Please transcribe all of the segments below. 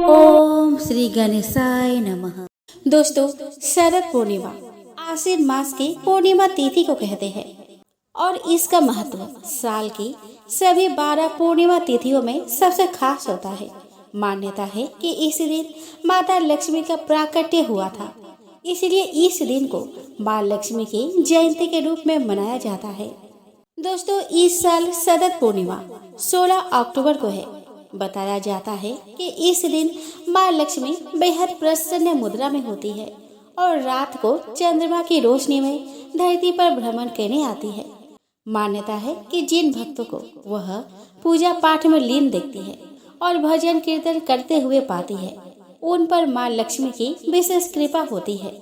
ओम श्री गणेशाय नमः। दोस्तों, शरद पूर्णिमा आश्विन मास की पूर्णिमा तिथि को कहते हैं और इसका महत्व साल की सभी 12 पूर्णिमा तिथियों में सबसे खास होता है। मान्यता है कि इस दिन माता लक्ष्मी का प्राकट्य हुआ था, इसलिए इस दिन को माँ लक्ष्मी की जयंती के रूप में मनाया जाता है। दोस्तों, इस साल शरद पूर्णिमा 16 अक्टूबर को है। बताया जाता है कि इस दिन माँ लक्ष्मी बेहद प्रसन्न मुद्रा में होती है और रात को चंद्रमा की रोशनी में धरती पर भ्रमण करने आती है। मान्यता है कि जिन भक्तों को वह पूजा पाठ में लीन देखती है और भजन कीर्तन करते हुए पाती है, उन पर माँ लक्ष्मी की विशेष कृपा होती है।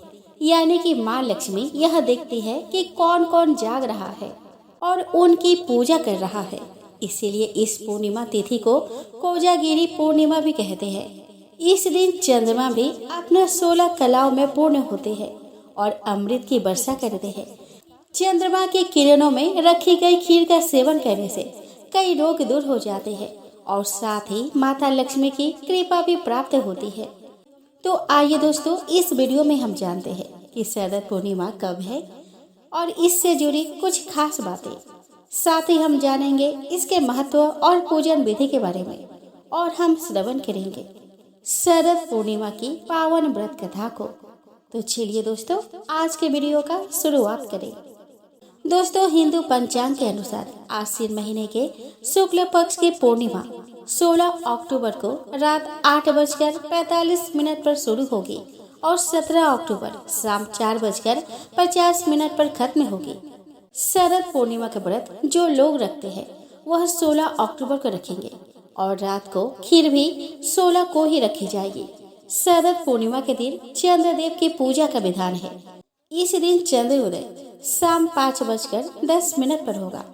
यानी कि माँ लक्ष्मी यह देखती है कि कौन कौन जाग रहा है और उनकी पूजा कर रहा है। इसीलिए इस पूर्णिमा तिथि को कोजागिरी पूर्णिमा भी कहते हैं। इस दिन चंद्रमा भी अपने 16 कलाओं में पूर्ण होते हैं और अमृत की वर्षा करते हैं। चंद्रमा की किरणों में रखी गई खीर का सेवन करने से कई रोग दूर हो जाते हैं और साथ ही माता लक्ष्मी की कृपा भी प्राप्त होती है। तो आइए दोस्तों, इस वीडियो में हम जानते हैं कि शरद पूर्णिमा कब है और इससे जुड़ी कुछ खास बातें। साथ ही हम जानेंगे इसके महत्व और पूजन विधि के बारे में और हम श्रवण करेंगे शरद पूर्णिमा की पावन व्रत कथा को। तो चलिए दोस्तों, आज के वीडियो का शुरुआत करें। दोस्तों, हिंदू पंचांग के अनुसार आश्विन महीने के शुक्ल पक्ष की पूर्णिमा 16 अक्टूबर को रात 8:45 पर शुरू होगी और 17 अक्टूबर शाम 4:50 पर खत्म होगी। शरद पूर्णिमा के व्रत जो लोग रखते हैं वह 16 अक्टूबर को रखेंगे और रात को खीर भी 16 को ही रखी जाएगी। शरद पूर्णिमा के दिन चंद्रदेव की पूजा का विधान है। इस दिन चंद्रोदय शाम 5:10 पर होगा।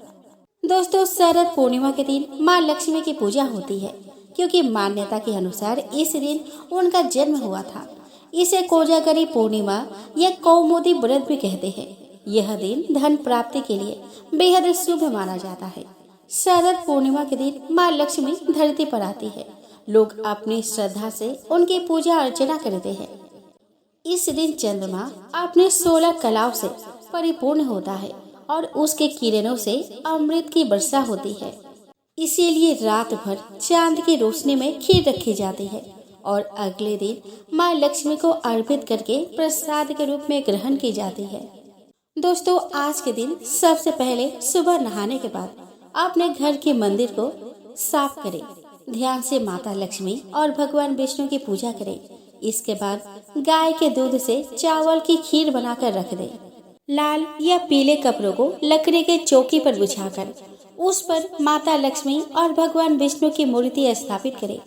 दोस्तों, शरद पूर्णिमा के दिन माँ लक्ष्मी की पूजा होती है क्योंकि मान्यता के अनुसार इस दिन उनका जन्म हुआ था। इसे कोजागरी पूर्णिमा या कौमुदी व्रत भी कहते हैं। यह दिन धन प्राप्ति के लिए बेहद शुभ माना जाता है। शरद पूर्णिमा के दिन माँ लक्ष्मी धरती पर आती है। लोग अपनी श्रद्धा से उनकी पूजा अर्चना करते हैं। इस दिन चंद्रमा अपने 16 कलाओं से परिपूर्ण होता है और उसके किरणों से अमृत की वर्षा होती है। इसीलिए रात भर चांद की रोशनी में खीर रखी जाती है और अगले दिन माँ लक्ष्मी को अर्पित करके प्रसाद के रूप में ग्रहण की जाती है। दोस्तों, आज के दिन सबसे पहले सुबह नहाने के बाद अपने घर के मंदिर को साफ करें। ध्यान से माता लक्ष्मी और भगवान विष्णु की पूजा करें। इसके बाद गाय के दूध से चावल की खीर बनाकर रख दें। लाल या पीले कपड़ों को लकड़ी के चौकी पर बिछाकर उस पर माता लक्ष्मी और भगवान विष्णु की मूर्ति स्थापित करें।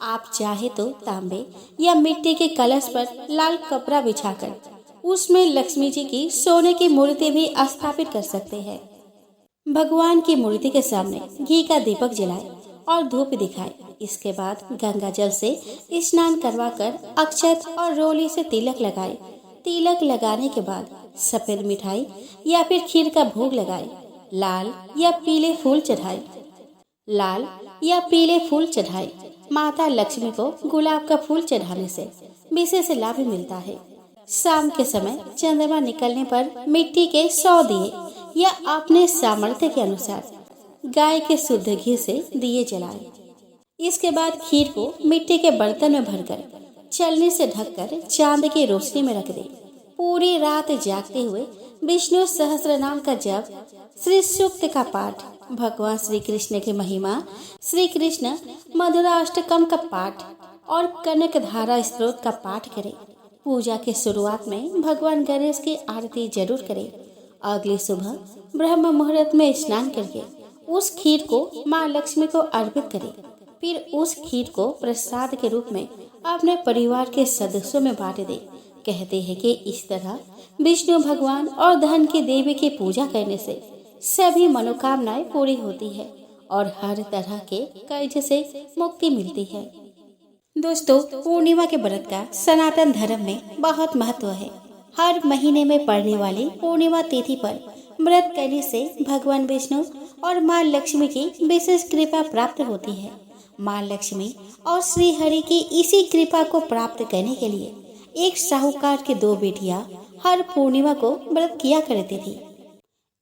आप चाहे तो तांबे या मिट्टी के कलश पर लाल कपड़ा बिछाकर उसमें लक्ष्मी जी की सोने की मूर्ति भी स्थापित कर सकते हैं। भगवान की मूर्ति के सामने घी का दीपक जलाए और धूप दिखाए। इसके बाद गंगा जल से स्नान करवाकर अक्षत और रोली से तिलक लगाए। तिलक लगाने के बाद सफेद मिठाई या फिर खीर का भोग लगाए। लाल या पीले फूल चढ़ाए। माता लक्ष्मी को गुलाब का फूल चढ़ाने से विशेष लाभ मिलता है। शाम के समय चंद्रमा निकलने पर मिट्टी के 100 दिए या अपने सामर्थ्य के अनुसार गाय के शुद्ध घी से दिए जलाएं। इसके बाद खीर को मिट्टी के बर्तन में भरकर छलनी से ढककर चांद की रोशनी में रख दें। पूरी रात जागते हुए विष्णु सहस्त्र नाम का जप, श्री सूक्त का पाठ, भगवान श्री कृष्ण की महिमा, श्री कृष्ण मधुराष्टकम का पाठ और कनक धारा स्त्रोत का पाठ करें। पूजा के शुरुआत में भगवान गणेश की आरती जरूर करें। अगली सुबह ब्रह्म मुहूर्त में स्नान करके उस खीर को माँ लक्ष्मी को अर्पित करें। फिर उस खीर को प्रसाद के रूप में अपने परिवार के सदस्यों में बांट दें। कहते हैं कि इस तरह विष्णु भगवान और धन की देवी की पूजा करने से सभी मनोकामनाएं पूरी होती है और हर तरह के कर्ज से मुक्ति मिलती है। दोस्तों, पूर्णिमा के व्रत का सनातन धर्म में बहुत महत्व है। हर महीने में पड़ने वाली पूर्णिमा तिथि पर व्रत करने से भगवान विष्णु और माँ लक्ष्मी की विशेष कृपा प्राप्त होती है। माँ लक्ष्मी और श्री हरि की इसी कृपा को प्राप्त करने के लिए एक साहूकार की दो बेटियां हर पूर्णिमा को व्रत किया करती थी।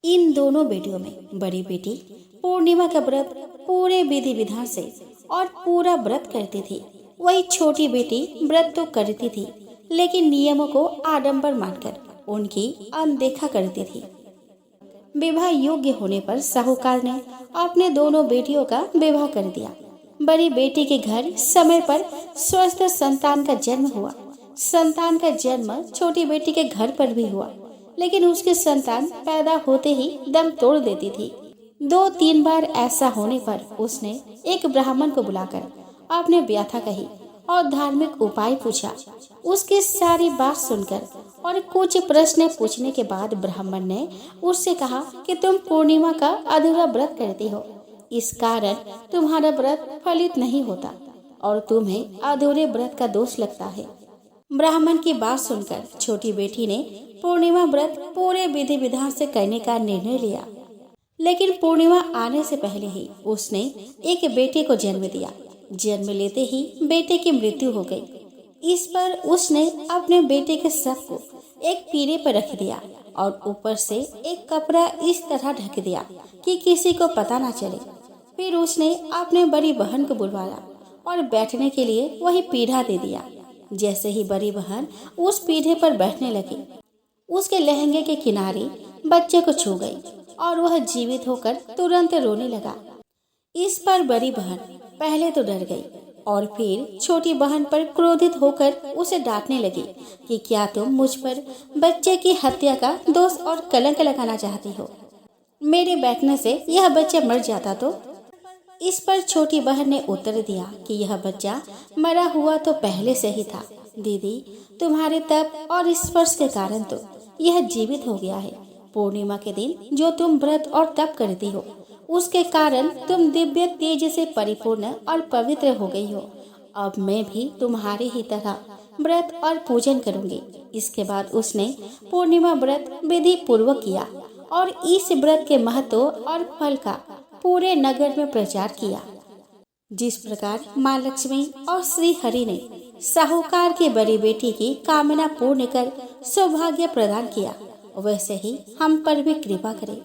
इन दोनों बेटियों में बड़ी बेटी पूर्णिमा का व्रत पूरे विधि विधान से और पूरा व्रत करती थी। वही छोटी बेटी व्रत तो करती थी, लेकिन नियमों को आडंबर मानकर उनकी अनदेखा करती थी। विवाह योग्य होने पर साहूकार ने अपने दोनों बेटियों का विवाह कर दिया। बड़ी बेटी के घर समय पर स्वस्थ संतान का जन्म हुआ। संतान का जन्म छोटी बेटी के घर पर भी हुआ, लेकिन उसकी संतान पैदा होते ही दम तोड़ देती थी। 2-3 बार ऐसा होने पर उसने एक ब्राह्मण को बुलाकर अपने व्यथा कही और धार्मिक उपाय पूछा। उसकी सारी बात सुनकर और कुछ प्रश्न पूछने के बाद ब्राह्मण ने उससे कहा कि तुम पूर्णिमा का अधूरा व्रत करती हो, इस कारण तुम्हारा व्रत फलित नहीं होता और तुम्हें अधूरे व्रत का दोष लगता है। ब्राह्मण की बात सुनकर छोटी बेटी ने पूर्णिमा व्रत पूरे विधि विधान से करने का निर्णय लिया, लेकिन पूर्णिमा आने से पहले ही उसने एक बेटे को जन्म दिया। जन्म लेते ही बेटे की मृत्यु हो गई। इस पर उसने अपने बेटे के शव को एक पीढ़े पर रख दिया और ऊपर से एक कपड़ा इस तरह ढक दिया कि किसी को पता ना चले। फिर उसने अपने बड़ी बहन को बुलवाया और बैठने के लिए वही पीढ़ा दे दिया। जैसे ही बड़ी बहन उस पीढ़े पर बैठने लगी, उसके लहंगे के किनारे बच्चे को छू गई और वह जीवित होकर तुरंत रोने लगा। इस पर बड़ी बहन पहले तो डर गई और फिर छोटी बहन पर क्रोधित होकर उसे डांटने लगी कि क्या तुम मुझ पर बच्चे की हत्या का दोष और कलंक लगाना चाहती हो? मेरे बैठने से यह बच्चा मर जाता तो? इस पर छोटी बहन ने उत्तर दिया कि यह बच्चा मरा हुआ तो पहले से ही था दीदी, तुम्हारे तप और स्पर्श के कारण तो यह जीवित हो गया है। पूर्णिमा के दिन जो तुम व्रत और तप करती हो, उसके कारण तुम दिव्य तेज से परिपूर्ण और पवित्र हो गई हो। अब मैं भी तुम्हारी ही तरह व्रत और पूजन करूंगी। इसके बाद उसने पूर्णिमा व्रत विधि पूर्वक किया और इस व्रत के महत्व और फल का पूरे नगर में प्रचार किया। जिस प्रकार माँ लक्ष्मी और श्री हरि ने साहूकार की बड़ी बेटी की कामना पूर्ण कर सौभाग्य प्रदान किया, वैसे ही हम पर भी कृपा करें।